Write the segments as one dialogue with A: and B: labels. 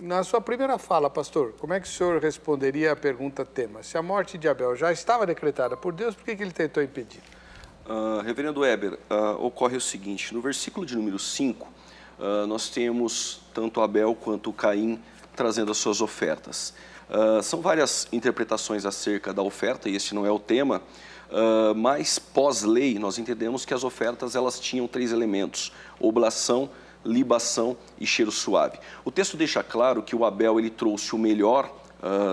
A: Na sua primeira fala, pastor, como é que o senhor responderia à pergunta tema? Se a morte de Abel já estava decretada por Deus, por que ele tentou impedir?
B: Reverendo Weber, ocorre o seguinte, no versículo de número 5, nós temos tanto Abel quanto Caim trazendo as suas ofertas. São várias interpretações acerca da oferta, e esse não é o tema, mas pós-lei nós entendemos que as ofertas elas tinham 3 elementos, oblação, libação e cheiro suave. O texto deixa claro que o Abel ele trouxe o melhor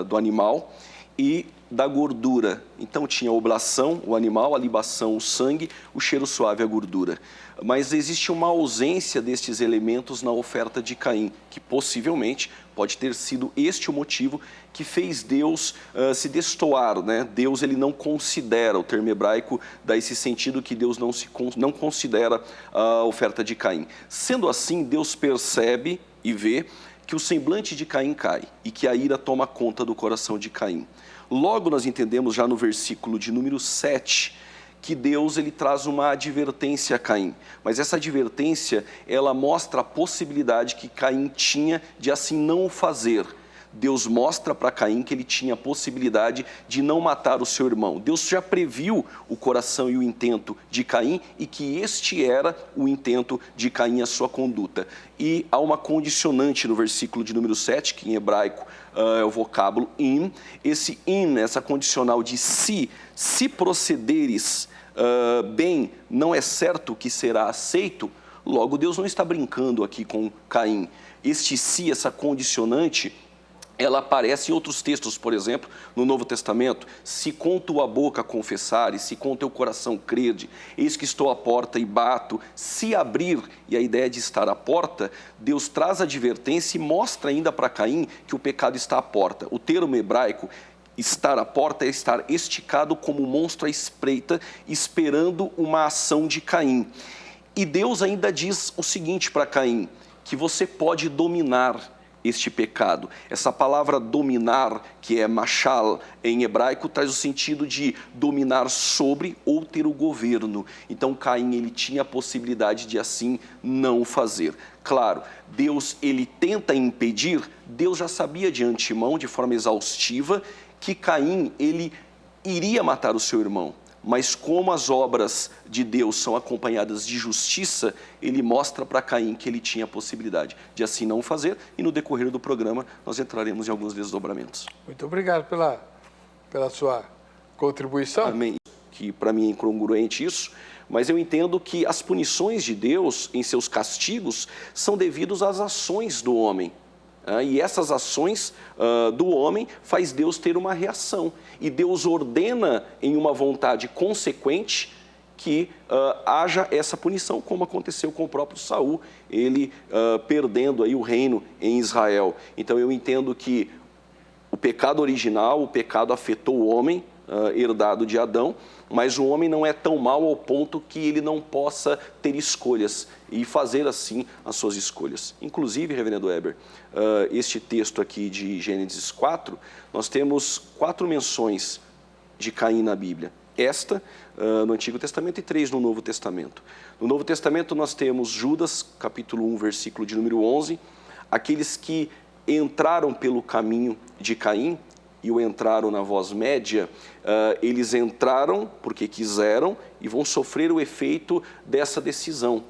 B: do animal e da gordura. Então tinha a oblação, o animal, a libação, o sangue, o cheiro suave, a gordura. Mas existe uma ausência destes elementos na oferta de Caim, que possivelmente pode ter sido este o motivo que fez Deus se destoar, né? Deus ele não considera, o termo hebraico dá esse sentido que Deus não considera a oferta de Caim. Sendo assim, Deus percebe e vê que o semblante de Caim cai e que a ira toma conta do coração de Caim. Logo nós entendemos já no versículo de número 7 que Deus ele traz uma advertência a Caim, mas essa advertência ela mostra a possibilidade que Caim tinha de assim não o fazer. Deus mostra para Caim que ele tinha a possibilidade de não matar o seu irmão. Deus já previu o coração e o intento de Caim e que este era o intento de Caim, a sua conduta. E há uma condicionante no versículo de número 7, que em hebraico é o vocábulo in. Esse in, essa condicional de se procederes bem, não é certo que será aceito. Logo, Deus não está brincando aqui com Caim. Este se, essa condicionante, ela aparece em outros textos, por exemplo, no Novo Testamento. Se com tua boca confessares, se com teu coração crede, eis que estou à porta e bato, se abrir, e a ideia de estar à porta, Deus traz a advertência e mostra ainda para Caim que o pecado está à porta. O termo hebraico, estar à porta, é estar esticado como um monstro à espreita, esperando uma ação de Caim. E Deus ainda diz o seguinte para Caim, que você pode dominar este pecado. Essa palavra dominar, que é machal em hebraico, traz o sentido de dominar sobre ou ter o governo. Então Caim ele tinha a possibilidade de assim não fazer. Claro, Deus ele tenta impedir, Deus já sabia de antemão, de forma exaustiva, que Caim ele iria matar o seu irmão. Mas como as obras de Deus são acompanhadas de justiça, ele mostra para Caim que ele tinha a possibilidade de assim não fazer, e no decorrer do programa nós entraremos em alguns desdobramentos.
A: Muito obrigado pela sua contribuição.
B: Amém. Que para mim é incongruente isso, mas eu entendo que as punições de Deus em seus castigos são devidos às ações do homem. E essas ações do homem faz Deus ter uma reação. E Deus ordena em uma vontade consequente que haja essa punição, como aconteceu com o próprio Saul, ele perdendo aí o reino em Israel. Então eu entendo que o pecado original, o pecado afetou o homem, herdado de Adão, mas o homem não é tão mau ao ponto que ele não possa ter escolhas e fazer assim as suas escolhas. Inclusive, reverendo Weber, este texto aqui de Gênesis 4, nós temos 4 menções de Caim na Bíblia. Esta no Antigo Testamento e 3 no Novo Testamento. No Novo Testamento nós temos Judas, capítulo 1, versículo de número 11, aqueles que entraram pelo caminho de Caim, e o entraram na voz média, eles entraram porque quiseram e vão sofrer o efeito dessa decisão.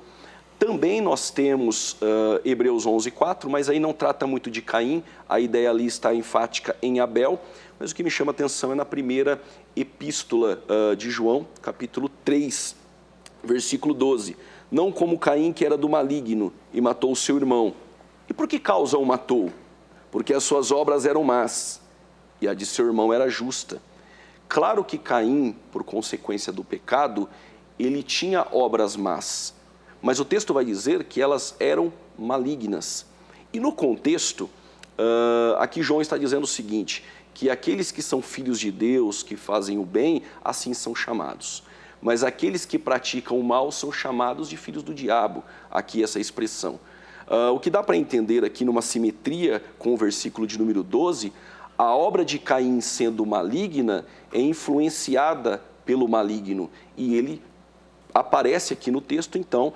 B: Também nós temos Hebreus 11:4, mas aí não trata muito de Caim, a ideia ali está enfática em Abel, mas o que me chama a atenção é na primeira epístola de João, capítulo 3, versículo 12. Não como Caim, que era do maligno e matou o seu irmão. E por que causa o matou? Porque as suas obras eram más e a de seu irmão era justa. Claro que Caim, por consequência do pecado, ele tinha obras más, mas o texto vai dizer que elas eram malignas. E no contexto, aqui João está dizendo o seguinte, que aqueles que são filhos de Deus, que fazem o bem, assim são chamados. Mas aqueles que praticam o mal são chamados de filhos do diabo, aqui essa expressão. O que dá para entender aqui numa simetria com o versículo de número 12, a obra de Caim sendo maligna é influenciada pelo maligno e ele aparece aqui no texto, então,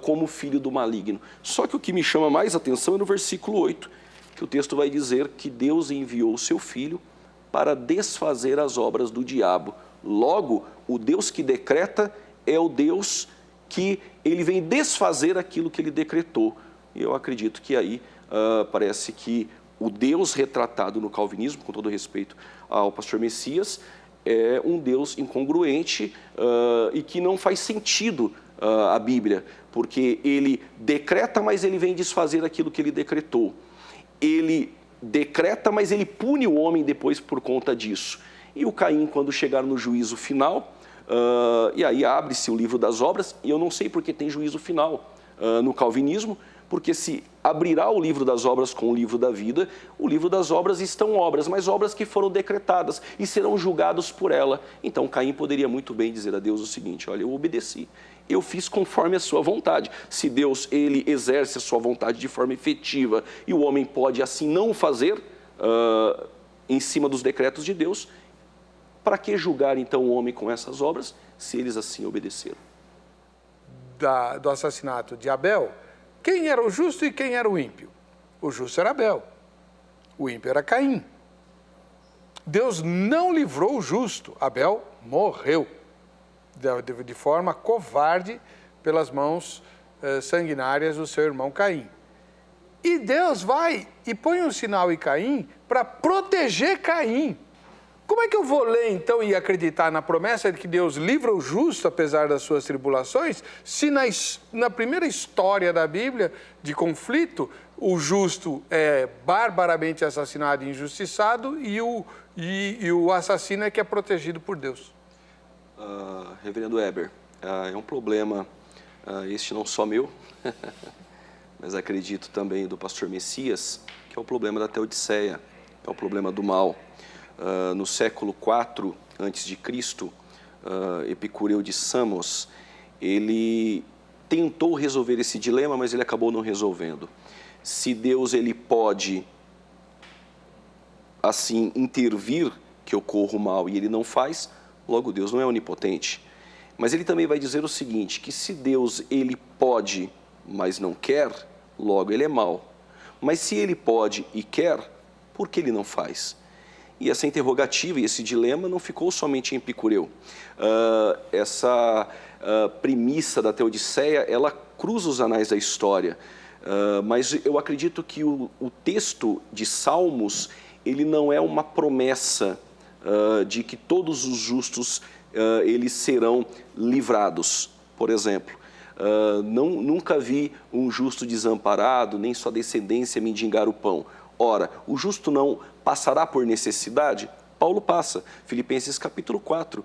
B: como filho do maligno. Só que o que me chama mais atenção é no versículo 8, que o texto vai dizer que Deus enviou o seu Filho para desfazer as obras do diabo. Logo, o Deus que decreta é o Deus que ele vem desfazer aquilo que ele decretou. E eu acredito que aí parece que o Deus retratado no calvinismo, com todo respeito ao pastor Messias, é um Deus incongruente e que não faz sentido a Bíblia, porque ele decreta, mas ele vem desfazer aquilo que ele decretou. Ele decreta, mas ele pune o homem depois por conta disso. E o Caim, quando chegar no juízo final, e aí abre-se o livro das obras, e eu não sei porque tem juízo final no calvinismo, porque se abrirá o livro das obras com o livro da vida, o livro das obras estão obras, mas obras que foram decretadas e serão julgados por ela. Então Caim poderia muito bem dizer a Deus o seguinte: olha, eu obedeci, eu fiz conforme a sua vontade. Se Deus, ele exerce a sua vontade de forma efetiva e o homem pode assim não fazer em cima dos decretos de Deus, para que julgar então o homem com essas obras, se eles assim obedeceram?
A: Do assassinato de Abel, quem era o justo e quem era o ímpio? O justo era Abel, o ímpio era Caim. Deus não livrou o justo, Abel morreu de forma covarde pelas mãos sanguinárias do seu irmão Caim. E Deus vai e põe um sinal em Caim para proteger Caim. Como é que eu vou ler, então, e acreditar na promessa de que Deus livra o justo, apesar das suas tribulações, se na primeira história da Bíblia, de conflito, o justo é barbaramente assassinado e injustiçado e o assassino é que é protegido por Deus?
B: Reverendo Weber, é um problema, este não só meu, mas acredito também do pastor Messias, que é o problema da Teodiceia, é o problema do mal. No século IV a.C., Epicureu de Samos, ele tentou resolver esse dilema, mas ele acabou não resolvendo. Se Deus ele pode, assim, intervir que ocorra o mal e ele não faz, logo Deus não é onipotente. Mas ele também vai dizer o seguinte, que se Deus ele pode, mas não quer, logo ele é mau. Mas se ele pode e quer, por que ele não faz? E essa interrogativa e esse dilema não ficou somente em Epicureu. Essa premissa da Teodiceia, ela cruza os anais da história. Mas eu acredito que o texto de Salmos, ele não é uma promessa de que todos os justos eles serão livrados. Por exemplo, nunca vi um justo desamparado, nem sua descendência mendigar o pão. Ora, o justo não passará por necessidade? Paulo passa. Filipenses capítulo 4.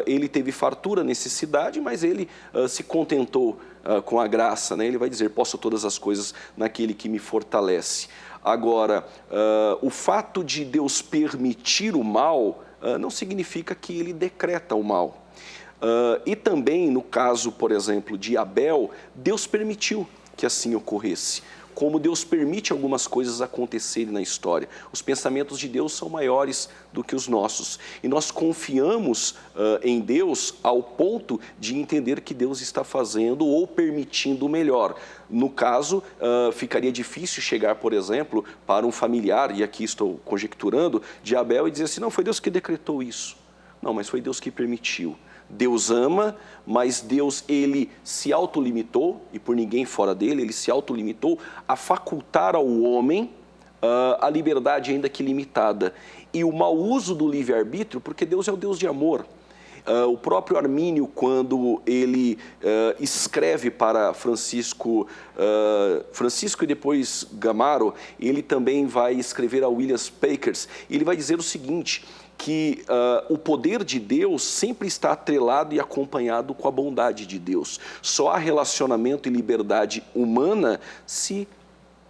B: Ele teve fartura, necessidade, mas ele se contentou com a graça. Né? Ele vai dizer, posso todas as coisas naquele que me fortalece. Agora, o fato de Deus permitir o mal não significa que ele decreta o mal. E também, no caso, por exemplo, de Abel, Deus permitiu que assim ocorresse. Como Deus permite algumas coisas acontecerem na história. Os pensamentos de Deus são maiores do que os nossos. E nós confiamos em Deus ao ponto de entender que Deus está fazendo ou permitindo o melhor. No caso, ficaria difícil chegar, por exemplo, para um familiar, e aqui estou conjecturando, de Abel e dizer assim, não, foi Deus que decretou isso. Não, mas foi Deus que permitiu. Deus ama, mas Deus, ele se autolimitou, e por ninguém fora dele, ele se autolimitou a facultar ao homem a liberdade ainda que limitada. E o mau uso do livre-arbítrio, porque Deus é o Deus de amor. O próprio Armínio, quando ele escreve para Francisco e depois Gamaro, ele também vai escrever a William Pakers, e ele vai dizer o seguinte, que o poder de Deus sempre está atrelado e acompanhado com a bondade de Deus. Só há relacionamento e liberdade humana se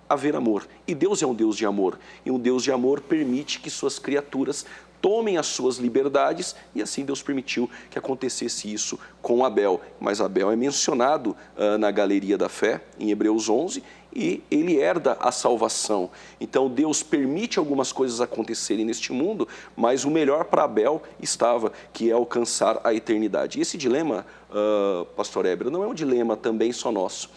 B: haver amor. E Deus é um Deus de amor. E um Deus de amor permite que suas criaturas tomem as suas liberdades, e assim Deus permitiu que acontecesse isso com Abel. Mas Abel é mencionado na galeria da fé, em Hebreus 11, e ele herda a salvação. Então Deus permite algumas coisas acontecerem neste mundo, mas o melhor para Abel estava, que é alcançar a eternidade. E esse dilema, pastor Heber, não é um dilema também só nosso.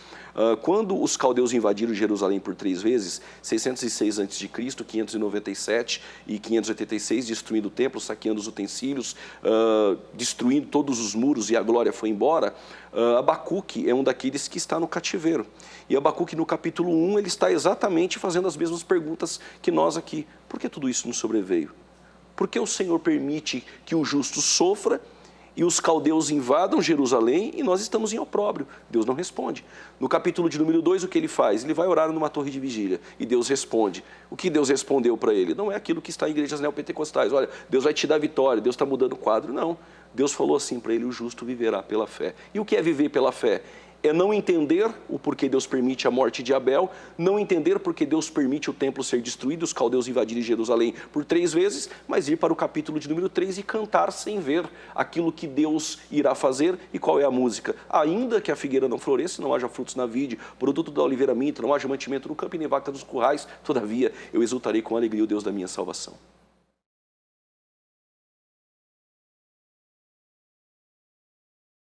B: Quando os caldeus invadiram Jerusalém por 3 vezes, 606 a.C., 597 e 586, destruindo o templo, saqueando os utensílios, destruindo todos os muros e a glória foi embora, Abacuque é um daqueles que está no cativeiro. E Abacuque, no capítulo 1, ele está exatamente fazendo as mesmas perguntas que nós aqui. Por que tudo isso nos sobreveio? Por que o Senhor permite que o justo sofra e os caldeus invadam Jerusalém e nós estamos em opróbrio? Deus não responde. No capítulo de número 2, o que ele faz? Ele vai orar numa torre de vigília e Deus responde. O que Deus respondeu para ele? Não é aquilo que está em igrejas neopentecostais. Olha, Deus vai te dar vitória, Deus está mudando o quadro. Não. Deus falou assim para ele: o justo viverá pela fé. E o que é viver pela fé? É não entender o porquê Deus permite a morte de Abel, não entender porque Deus permite o templo ser destruído, os caldeus invadirem Jerusalém por 3 vezes, mas ir para o capítulo de número 3 e cantar sem ver aquilo que Deus irá fazer. E qual é a música? Ainda que a figueira não floresça, não haja frutos na vide, produto da oliveira minta, não haja mantimento no campo e nem vaca nos currais, todavia eu exultarei com alegria o Deus da minha salvação.